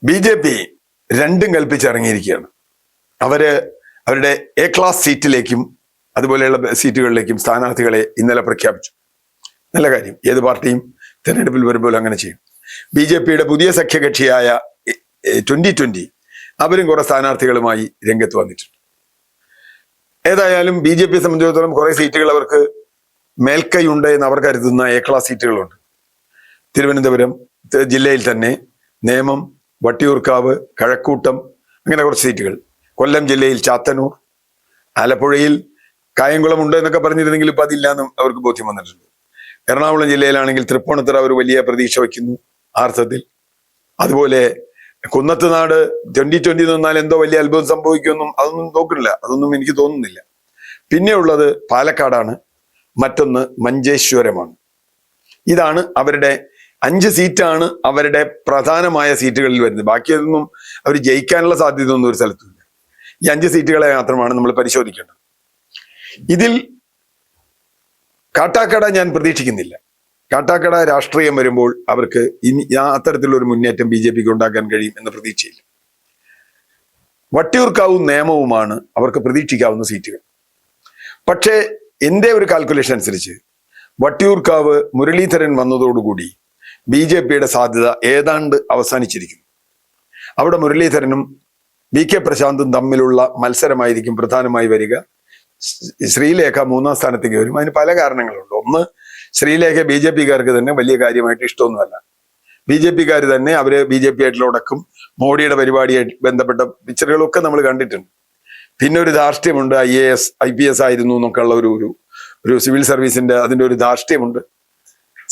BJP. രണ്ടും കൽപ്പിച്ചിറങ്ങിയിരിക്കുകയാണ്. അവരുടെ A class സീറ്റിലേക്കും അതുപോലെയുള്ള സീറ്റുകളിലേക്കും സ്ഥാനാർത്ഥികളെ ഇന്നലെ പ്രഖ്യാപിച്ചു. നല്ല കാര്യം. ഏത് പാർട്ടിയും തെരഞ്ഞെടുപ്പിൽ വരുമ്പോൾ അങ്ങനെ ചെയ്യും. ബി.ജെ.പിയുടെ പുതിയ സഖ്യകക്ഷിയായ 2020 അവരും കുറെ സ്ഥാനാർത്ഥികളുമായി രംഗത്ത് വന്നിട്ടുണ്ട്. ഏതായാലും ബി.ജെ.പിയെ സംബന്ധിച്ചിടത്തോളം കുറെ സീറ്റുകൾ അവർക്ക് മേൽക്കൈ ഉണ്ട് എന്ന് അവർ കരുതുന്ന എ ക്ലാസ് സീറ്റുകളുണ്ട്. തിരുവനന്തപുരം ജില്ലയിൽ തന്നെ നേമം, വട്ടിയൂർക്കാവ്, കഴക്കൂട്ടം, അങ്ങനെ കുറച്ച് സീറ്റുകൾ. കൊല്ലം ജില്ലയിൽ ചാത്തന്നൂർ, ആലപ്പുഴയിൽ കായംകുളം ഉണ്ട് എന്നൊക്കെ പറഞ്ഞിരുന്നെങ്കിൽ ഇപ്പൊ അതില്ലാന്നും അവർക്ക് ബോധ്യം വന്നിട്ടുണ്ട്. എറണാകുളം ജില്ലയിലാണെങ്കിൽ തൃപ്പൂണിത്തുറ ഒരു വലിയ പ്രതീക്ഷ വയ്ക്കുന്നു അർത്ഥത്തിൽ. അതുപോലെ കുന്നത്തുനാട് 2020 നിന്നാൽ എന്തോ വലിയ അത്ഭുതം സംഭവിക്കുമെന്നും അതൊന്നും നോക്കുന്നില്ല, അതൊന്നും എനിക്ക് തോന്നുന്നില്ല. പിന്നെ ഉള്ളത് പാലക്കാടാണ്, മറ്റൊന്ന് മഞ്ചേശ്വരമാണ്. ഇതാണ് അവരുടെ 5 സീറ്റാണ് അവരുടെ പ്രധാനമായ സീറ്റുകളിൽ വരുന്നത്. ബാക്കിയൊന്നും അവർ ജയിക്കാനുള്ള സാധ്യത ഒന്നും ഒരു സ്ഥലത്തുമില്ല. ഈ 5 സീറ്റുകളെ മാത്രമാണ് നമ്മൾ പരിശോധിക്കേണ്ടത്. ഇതിൽ കാട്ടാക്കട ഞാൻ പ്രതീക്ഷിക്കുന്നില്ല. കാട്ടാക്കട രാഷ്ട്രീയം വരുമ്പോൾ അവർക്ക് ഇനി അത്തരത്തിലൊരു മുന്നേറ്റം ബി.ജെ.പിക്ക് ഉണ്ടാക്കാൻ കഴിയും എന്ന പ്രതീക്ഷയില്ല. വട്ടിയൂർക്കാവും നേമവുമാണ് അവർക്ക് പ്രതീക്ഷിക്കാവുന്ന സീറ്റുകൾ. പക്ഷേ എൻ്റെ ഒരു കാൽക്കുലേഷൻ അനുസരിച്ച് വട്ടിയൂർക്കാവ് മുരളീധരൻ വന്നതോടുകൂടി ബി.ജെ.പിയുടെ സാധ്യത ഏതാണ്ട് അവസാനിച്ചിരിക്കുന്നു. അവിടെ മുരളീധരനും വി.കെ. പ്രശാന്തും തമ്മിലുള്ള മത്സരമായിരിക്കും പ്രധാനമായി വരിക. ശ്രീലേഖ 3ാം സ്ഥാനത്തേക്ക് വരും. അതിന് പല കാരണങ്ങളുണ്ട്. ഒന്ന്, ശ്രീലേഖ ബി.ജെ.പിക്കാർക്ക് തന്നെ വലിയ കാര്യമായിട്ട് ഇഷ്ടമൊന്നുമല്ല. ബി.ജെ.പിക്കാർ തന്നെ അവര് ബി.ജെ.പി ആയിട്ടുള്ളടക്കം മോഡിയുടെ പരിപാടിയായിട്ട് ബന്ധപ്പെട്ട പിക്ചറുകളൊക്കെ നമ്മൾ കണ്ടിട്ടുണ്ട്. പിന്നെ ഒരു ധാർഷ്ട്യമുണ്ട്. IAS IPS ആയിരുന്നു എന്നൊക്കെ ഉള്ള ഒരു സിവിൽ സർവീസിന്റെ അതിന്റെ ഒരു ധാർഷ്ട്യമുണ്ട്.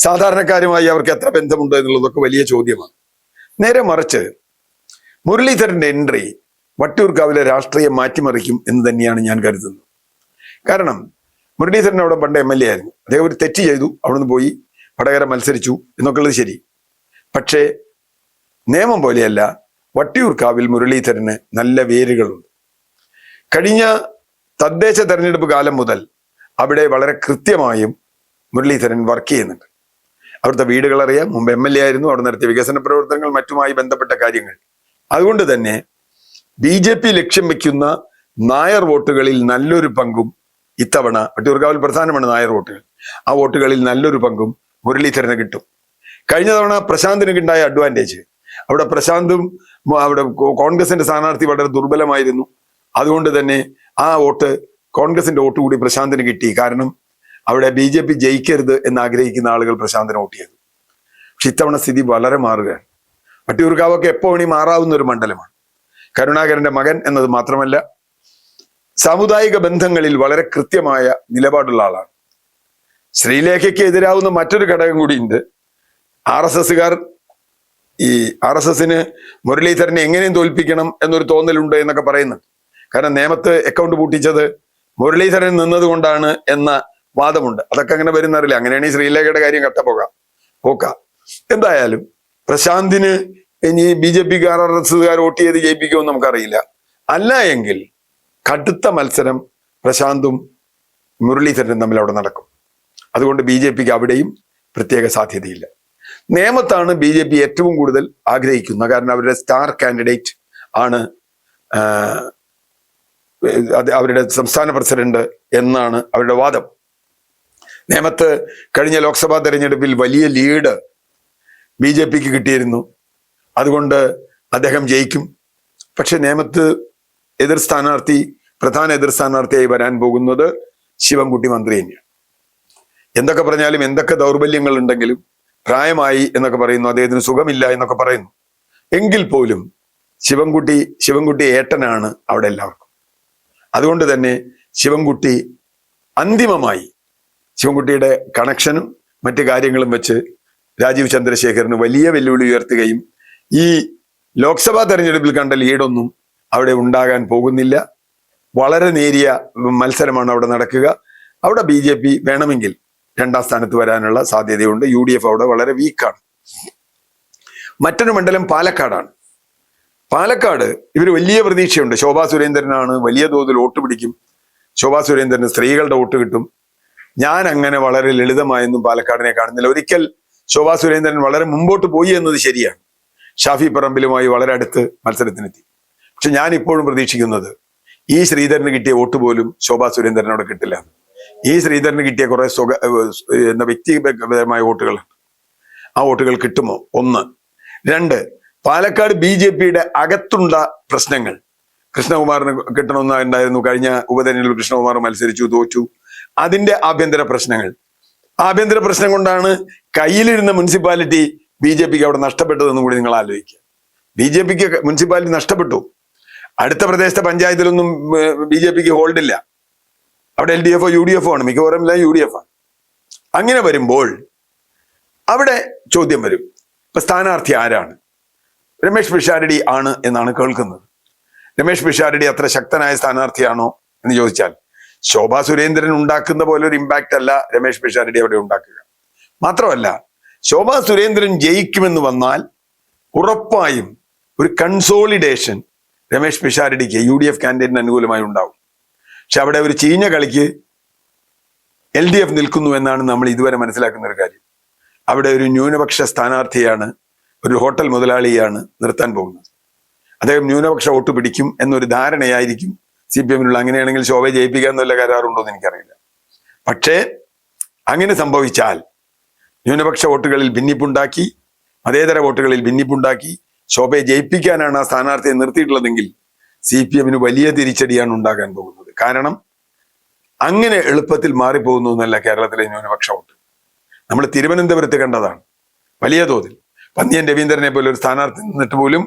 സാധാരണക്കാരുമായി അവർക്ക് എത്ര ബന്ധമുണ്ട് എന്നുള്ളതൊക്കെ വലിയ ചോദ്യമാണ്. നേരെ മറിച്ച് മുരളീധരന്റെ എൻട്രി വട്ടിയൂർക്കാവിലെ രാഷ്ട്രീയം മാറ്റിമറിക്കും എന്ന് തന്നെയാണ് ഞാൻ കരുതുന്നത്. കാരണം മുരളീധരൻ അവിടെ പണ്ട് MLA ആയിരുന്നു. അദ്ദേഹം ഒരു തെറ്റ് ചെയ്തു, അവിടുന്ന് പോയി വടകര മത്സരിച്ചു എന്നൊക്കെ ഉള്ളത് ശരി. പക്ഷേ നിയമം പോലെയല്ല, വട്ടിയൂർക്കാവിൽ മുരളീധരന് നല്ല വേരുകളുണ്ട്. കഴിഞ്ഞ തദ്ദേശ തെരഞ്ഞെടുപ്പ് കാലം മുതൽ അവിടെ വളരെ കൃത്യമായും മുരളീധരൻ വർക്ക് ചെയ്യുന്നുണ്ട്. അവിടുത്തെ വീടുകൾ അറിയാം, മുമ്പ് MLA ആയിരുന്നു, അവിടെ നടത്തിയ വികസന പ്രവർത്തനങ്ങൾ, മറ്റുമായി ബന്ധപ്പെട്ട കാര്യങ്ങൾ. അതുകൊണ്ട് തന്നെ ബി.ജെ.പി. ലക്ഷ്യം വെക്കുന്ന നായർ വോട്ടുകളിൽ നല്ലൊരു പങ്കും ഇത്തവണ വട്ടിയൂർക്കാവിൽ പ്രധാനമാണ് നായർ വോട്ടുകൾ. ആ വോട്ടുകളിൽ നല്ലൊരു പങ്കും മുരളീധരന് കിട്ടും. കഴിഞ്ഞ തവണ പ്രശാന്തിന് ഉണ്ടായ അഡ്വാൻറ്റേജ്, അവിടെ പ്രശാന്തും അവിടെ കോൺഗ്രസിന്റെ സ്ഥാനാർത്ഥി വളരെ ദുർബലമായിരുന്നു. അതുകൊണ്ട് തന്നെ ആ വോട്ട്, കോൺഗ്രസിന്റെ വോട്ട് കൂടി പ്രശാന്തിന് കിട്ടി. കാരണം അവിടെ ബി.ജെ.പി. ജയിക്കരുത് എന്ന് ആഗ്രഹിക്കുന്ന ആളുകൾ പ്രശാന്തിന് വോട്ട് ചെയ്തു. പക്ഷെ ഇത്തവണ സ്ഥിതി വളരെ മാറുകയാണ്. വട്ടിയൂർക്കാവൊക്കെ എപ്പോൾ വേണി മാറാവുന്ന ഒരു മണ്ഡലമാണ്. കരുണാകരന്റെ മകൻ എന്നത് മാത്രമല്ല, സാമുദായിക ബന്ധങ്ങളിൽ വളരെ കൃത്യമായ നിലപാടുള്ള ആളാണ്. ശ്രീലേഖയ്ക്ക് എതിരാവുന്ന മറ്റൊരു ഘടകം കൂടിയുണ്ട്. RSSകാർ ഈ RSSന് മുരളീധരനെ എങ്ങനെയും തോൽപ്പിക്കണം എന്നൊരു തോന്നലുണ്ട് എന്നൊക്കെ പറയുന്നുണ്ട്. കാരണം നേമത്ത് അക്കൗണ്ട് പൂട്ടിച്ചത് മുരളീധരൻ നിന്നത് കൊണ്ടാണ് എന്ന വാദമുണ്ട്. അതൊക്കെ അങ്ങനെ വരുന്നറിയില്ല. അങ്ങനെയാണെങ്കിൽ ശ്രീലേഖയുടെ കാര്യം പോക്കാം. എന്തായാലും പ്രശാന്തിന് ഇനി ബി.ജെ.പിക്കാർ RSSകാർ വോട്ട് ചെയ്ത് ജയിപ്പിക്കുമെന്ന് നമുക്കറിയില്ല. അല്ല എങ്കിൽ കടുത്ത മത്സരം പ്രശാന്തും മുരളീധരനും തമ്മിൽ അവിടെ നടക്കും. അതുകൊണ്ട് ബി.ജെ.പിക്ക് അവിടെയും പ്രത്യേക സാധ്യതയില്ല. നേമത്താണ് ബി.ജെ.പി. ഏറ്റവും കൂടുതൽ ആഗ്രഹിക്കുന്ന, കാരണം അവരുടെ സ്റ്റാർ കാൻഡിഡേറ്റ് ആണ് അവരുടെ സംസ്ഥാന പ്രസിഡന്റ് എന്നാണ് അവരുടെ വാദം. നേമത്ത് കഴിഞ്ഞ ലോക്സഭാ തെരഞ്ഞെടുപ്പിൽ വലിയ ലീഡ് ബി.ജെ.പിക്ക് കിട്ടിയിരുന്നു. അതുകൊണ്ട് അദ്ദേഹം ജയിക്കും. പക്ഷെ നേമത്ത് പ്രധാന എതിർ സ്ഥാനാർത്ഥിയായി വരാൻ പോകുന്നത് ശിവൻകുട്ടി മന്ത്രി തന്നെയാണ്. എന്തൊക്കെ പറഞ്ഞാലും, എന്തൊക്കെ ദൗർബല്യങ്ങൾ ഉണ്ടെങ്കിലും, പ്രായമായി എന്നൊക്കെ പറയുന്നു, അദ്ദേഹത്തിന് സുഖമില്ല എന്നൊക്കെ പറയുന്നു, എങ്കിൽ പോലും ശിവൻകുട്ടി ഏട്ടനാണ് അവിടെ എല്ലാവർക്കും. അതുകൊണ്ട് തന്നെ ശിവൻകുട്ടി അന്തിമമായി ശിവൻകുട്ടിയുടെ കണക്ഷനും മറ്റു കാര്യങ്ങളും വെച്ച് രാജീവ് ചന്ദ്രശേഖരന് വലിയ വെല്ലുവിളി ഉയർത്തുകയും ഈ ലോക്സഭാ തെരഞ്ഞെടുപ്പിൽ കണ്ട ലീഡൊന്നും അവിടെ ഉണ്ടാകാൻ പോകുന്നില്ല. വളരെ നേരിയ മത്സരമാണ് അവിടെ നടക്കുക. അവിടെ ബി.ജെ.പി. വേണമെങ്കിൽ 2ാം സ്ഥാനത്ത് വരാനുള്ള സാധ്യതയുണ്ട്. UDF അവിടെ വളരെ വീക്കാണ്. മറ്റൊരു മണ്ഡലം പാലക്കാടാണ്. പാലക്കാട് ഇവർ വലിയ പ്രതീക്ഷയുണ്ട്. ശോഭാ സുരേന്ദ്രനാണ് വലിയ തോതിൽ വോട്ട് പിടിക്കും. ശോഭാ സുരേന്ദ്രന് സ്ത്രീകളുടെ വോട്ട് കിട്ടും. ഞാൻ അങ്ങനെ വളരെ ലളിതമായൊന്നും പാലക്കാടിനെ കാണുന്നില്ല. ഒരിക്കൽ ശോഭാ സുരേന്ദ്രൻ വളരെ മുമ്പോട്ട് പോയി എന്നത് ശരിയാണ്. ഷാഫി പറമ്പിലുമായി വളരെ അടുത്ത് മത്സരത്തിനെത്തി. പക്ഷെ ഞാൻ ഇപ്പോഴും പ്രതീക്ഷിക്കുന്നത് ഈ ശ്രീധരന് കിട്ടിയ വോട്ട് പോലും ശോഭാ സുരേന്ദ്രനോട് കിട്ടില്ല. ഈ ശ്രീധരന് കിട്ടിയ കുറെ വ്യക്തിപരമായ വോട്ടുകളുണ്ട്. ആ വോട്ടുകൾ കിട്ടുമോ? ഒന്ന്. രണ്ട്, പാലക്കാട് BJPയുടെ അകത്തുള്ള പ്രശ്നങ്ങൾ. കൃഷ്ണകുമാറിന് കിട്ടണമെന്നുണ്ടായിരുന്നു. കഴിഞ്ഞ ഉപതെരഞ്ഞെടുപ്പിൽ കൃഷ്ണകുമാർ മത്സരിച്ചു, തോറ്റു. അതിന്റെ ആഭ്യന്തര പ്രശ്നങ്ങൾ. ആഭ്യന്തര പ്രശ്നം കൊണ്ടാണ് കയ്യിലിരുന്ന മുനിസിപ്പാലിറ്റി BJPക്ക് അവിടെ നഷ്ടപ്പെട്ടതെന്നും കൂടി നിങ്ങൾ ആലോചിക്കുക. BJPക്ക് മുനിസിപ്പാലിറ്റി നഷ്ടപ്പെട്ടു. അടുത്ത പ്രദേശത്തെ പഞ്ചായത്തിലൊന്നും BJPക്ക് ഹോൾഡില്ല. അവിടെ LDF UDF ആണ്, മിക്കവാറും എല്ലാം UDF ആണ്. അങ്ങനെ വരുമ്പോൾ അവിടെ ചോദ്യം വരും, ഇപ്പൊ സ്ഥാനാർത്ഥി ആരാണ്? രമേശ് പിഷാരടി ആണ് എന്നാണ് കേൾക്കുന്നത്. രമേശ് പിഷാരടി അത്ര ശക്തനായ സ്ഥാനാർത്ഥിയാണോ എന്ന് ചോദിച്ചാൽ ശോഭാ സുരേന്ദ്രൻ ഉണ്ടാക്കുന്ന പോലെ ഒരു ഇമ്പാക്റ്റ് അല്ല രമേശ് പിഷാരടി അവിടെ ഉണ്ടാക്കുക. മാത്രമല്ല, ശോഭാ സുരേന്ദ്രൻ ജയിക്കുമെന്ന് വന്നാൽ ഉറപ്പായും ഒരു കൺസോളിഡേഷൻ രമേശ് പിഷാരടിക്ക് UDF കാൻഡിഡേറ്റിന് അനുകൂലമായി ഉണ്ടാവും. പക്ഷെ അവിടെ ഒരു ചീഞ്ഞ കളിക്ക് LDF നിൽക്കുന്നു എന്നാണ് നമ്മൾ ഇതുവരെ മനസ്സിലാക്കുന്ന ഒരു കാര്യം. അവിടെ ഒരു ന്യൂനപക്ഷ സ്ഥാനാർത്ഥിയാണ്, ഒരു ഹോട്ടൽ മുതലാളിയാണ് നിർത്താൻ പോകുന്നത്. അദ്ദേഹം ന്യൂനപക്ഷ വോട്ട് പിടിക്കും എന്നൊരു ധാരണയായിരിക്കും CPM-നുള്ള. അങ്ങനെയാണെങ്കിൽ ശോഭയെ ജയിപ്പിക്കാൻ വല്ല കരാറുണ്ടോ എന്ന് എനിക്കറിയില്ല. പക്ഷേ അങ്ങനെ സംഭവിച്ചാൽ ന്യൂനപക്ഷ വോട്ടുകളിൽ ഭിന്നിപ്പുണ്ടാക്കി, മതേതര വോട്ടുകളിൽ ഭിന്നിപ്പുണ്ടാക്കി ശോഭയെ ജയിപ്പിക്കാനാണ് ആ സ്ഥാനാർത്ഥിയെ നിർത്തിയിട്ടുള്ളതെങ്കിൽ CPM-ന് വലിയ തിരിച്ചടിയാണ് ഉണ്ടാകാൻ പോകുന്നത്. കാരണം അങ്ങനെ എളുപ്പത്തിൽ മാറിപ്പോകുന്നു എന്നല്ല കേരളത്തിലെ ന്യൂനപക്ഷ വോട്ട്. നമ്മൾ തിരുവനന്തപുരത്ത് കണ്ടതാണ്. വലിയ തോതിൽ പന്ന്യൻ രവീന്ദ്രനെ പോലെ ഒരു സ്ഥാനാർത്ഥി നിന്നിട്ട് പോലും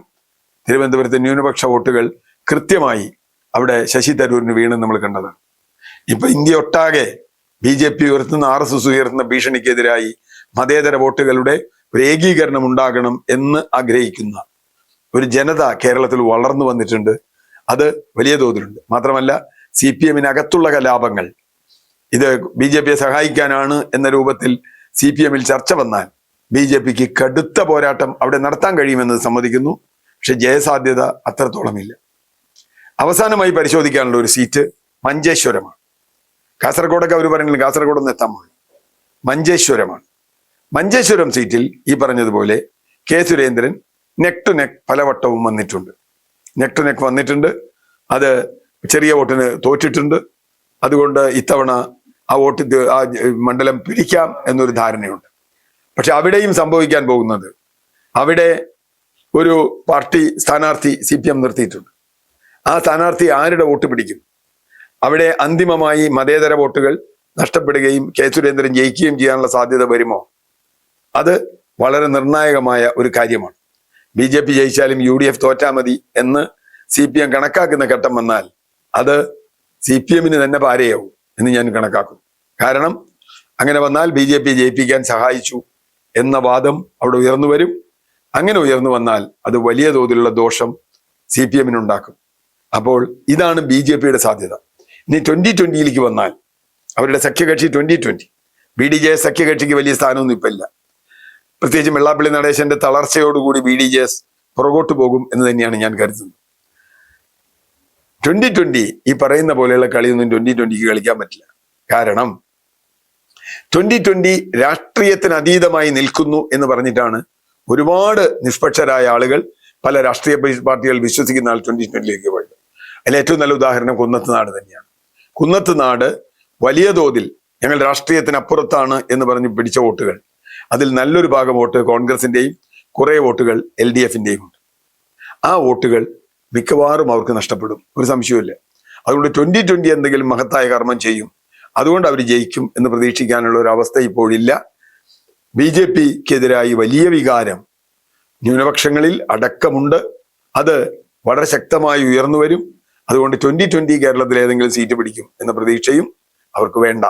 തിരുവനന്തപുരത്തെ ന്യൂനപക്ഷ വോട്ടുകൾ കൃത്യമായി അവിടെ ശശി തരൂരിന് വീണ് നമ്മൾ കണ്ടതാണ്. ഇപ്പൊ ഇന്ത്യ ഒട്ടാകെ BJP ഉയർത്തുന്ന, RSS ഉയർത്തുന്ന ഭീഷണിക്കെതിരായി മതേതര വോട്ടുകളുടെ ഒരു ഏകീകരണം ഉണ്ടാകണം എന്ന് ആഗ്രഹിക്കുന്ന ഒരു ജനത കേരളത്തിൽ വളർന്നു വന്നിട്ടുണ്ട്. അത് വലിയ തോതിലുണ്ട്. മാത്രമല്ല, CPM-നകത്തുള്ള കലാപങ്ങൾ ഇത് BJPയെ സഹായിക്കാനാണ് എന്ന രൂപത്തിൽ CPM-ൽ ചർച്ച വന്നാൽ BJPക്ക് കടുത്ത പോരാട്ടം അവിടെ നടത്താൻ കഴിയുമെന്ന് സമ്മതിക്കുന്നു. പക്ഷെ ജയസാധ്യത അത്രത്തോളമില്ല. അവസാനമായി പരിശോധിക്കാനുള്ള ഒരു സീറ്റ് മഞ്ചേശ്വരമാണ്. കാസർഗോഡൊക്കെ അവർ പറയുന്നത് കാസർഗോഡൊന്നും എത്താൻ പോകുന്നു. മഞ്ചേശ്വരമാണ്. മഞ്ചേശ്വരം സീറ്റിൽ ഈ പറഞ്ഞതുപോലെ K. Surendran neck to neck പലവട്ടവും വന്നിട്ടുണ്ട്. നെക്ക് ടു നെക്ക് വന്നിട്ടുണ്ട്. അത് ചെറിയ വോട്ടിന് തോറ്റിട്ടുണ്ട്. അതുകൊണ്ട് ഇത്തവണ ആ വോട്ട് ആ മണ്ഡലം പിടിക്കാം എന്നൊരു ധാരണയുണ്ട്. പക്ഷെ അവിടെയും സംഭവിക്കാൻ പോകുന്നത്, അവിടെ ഒരു പാർട്ടി സ്ഥാനാർത്ഥി CPM നിർത്തിയിട്ടുണ്ട്. ആ സ്ഥാനാർത്ഥി ആരുടെ വോട്ട് പിടിക്കും? അവിടെ അന്തിമമായി മതേതര വോട്ടുകൾ നഷ്ടപ്പെടുകയും K. സുരേന്ദ്രൻ ജയിക്കുകയും ചെയ്യാനുള്ള സാധ്യത വരുമോ? അത് വളരെ നിർണായകമായ ഒരു കാര്യമാണ്. BJP ജയിച്ചാലും UDF തോറ്റാ മതി എന്ന് CPM കണക്കാക്കുന്ന ഘട്ടം വന്നാൽ അത് CPM-ന് തന്നെ പാരയാവും എന്ന് ഞാൻ കണക്കാക്കും. കാരണം അങ്ങനെ വന്നാൽ BJP ജയിപ്പിക്കാൻ സഹായിച്ചു എന്ന വാദം അവിടെ ഉയർന്നു വരും. അങ്ങനെ ഉയർന്നു വന്നാൽ അത് വലിയ തോതിലുള്ള ദോഷം CPM-നുണ്ടാക്കും. അപ്പോൾ ഇതാണ് BJPയുടെ സാധ്യത. ഇനി 2020 വന്നാൽ അവരുടെ സഖ്യകക്ഷി 2020 BDJS സഖ്യകക്ഷിക്ക് വലിയ സ്ഥാനമൊന്നും ഇപ്പം ഇല്ല. പ്രത്യേകിച്ച് വെള്ളാപ്പള്ളി നടേശന്റെ തളർച്ചയോടുകൂടി BDJS പുറകോട്ട് പോകും എന്ന് തന്നെയാണ് ഞാൻ കരുതുന്നത്. 2020 ഈ പറയുന്ന പോലെയുള്ള കളിയൊന്നും 2020ക്ക് കളിക്കാൻ പറ്റില്ല. കാരണം 2020 രാഷ്ട്രീയത്തിന് അതീതമായി നിൽക്കുന്നു എന്ന് പറഞ്ഞിട്ടാണ് ഒരുപാട് നിഷ്പക്ഷരായ ആളുകൾ, പല രാഷ്ട്രീയ പാർട്ടികൾ വിശ്വസിക്കുന്ന ആൾ 2020ലേക്ക് പോയത്. അതിൽ ഏറ്റവും നല്ല ഉദാഹരണം കുന്നത്തുനാട് തന്നെയാണ്. കുന്നത്തുനാട് വലിയ തോതിൽ ഞങ്ങൾ രാഷ്ട്രീയത്തിനപ്പുറത്താണ് എന്ന് പറഞ്ഞ് പിടിച്ച വോട്ടുകൾ, അതിൽ നല്ലൊരു ഭാഗം വോട്ട് കോൺഗ്രസിന്റെയും കുറെ വോട്ടുകൾ LDF-ന്റെയും ഉണ്ട്. ആ വോട്ടുകൾ മിക്കവാറും അവർക്ക് നഷ്ടപ്പെടും, ഒരു സംശയവുമില്ല. അതുകൊണ്ട് 2020 എന്തെങ്കിലും മഹത്തായ കർമ്മം ചെയ്യും, അതുകൊണ്ട് അവർ ജയിക്കും എന്ന് പ്രതീക്ഷിക്കാനുള്ള ഒരു അവസ്ഥ ഇപ്പോഴില്ല. BJPക്കെതിരായി വലിയ വികാരം ന്യൂനപക്ഷങ്ങളിൽ അടക്കമുണ്ട്. അത് വളരെ ശക്തമായി ഉയർന്നു വരും. അതുകൊണ്ട് 2020 കേരളത്തിൽ ഏതെങ്കിലും സീറ്റ് പിടിക്കും എന്ന പ്രതീക്ഷയും അവർക്ക് വേണ്ട.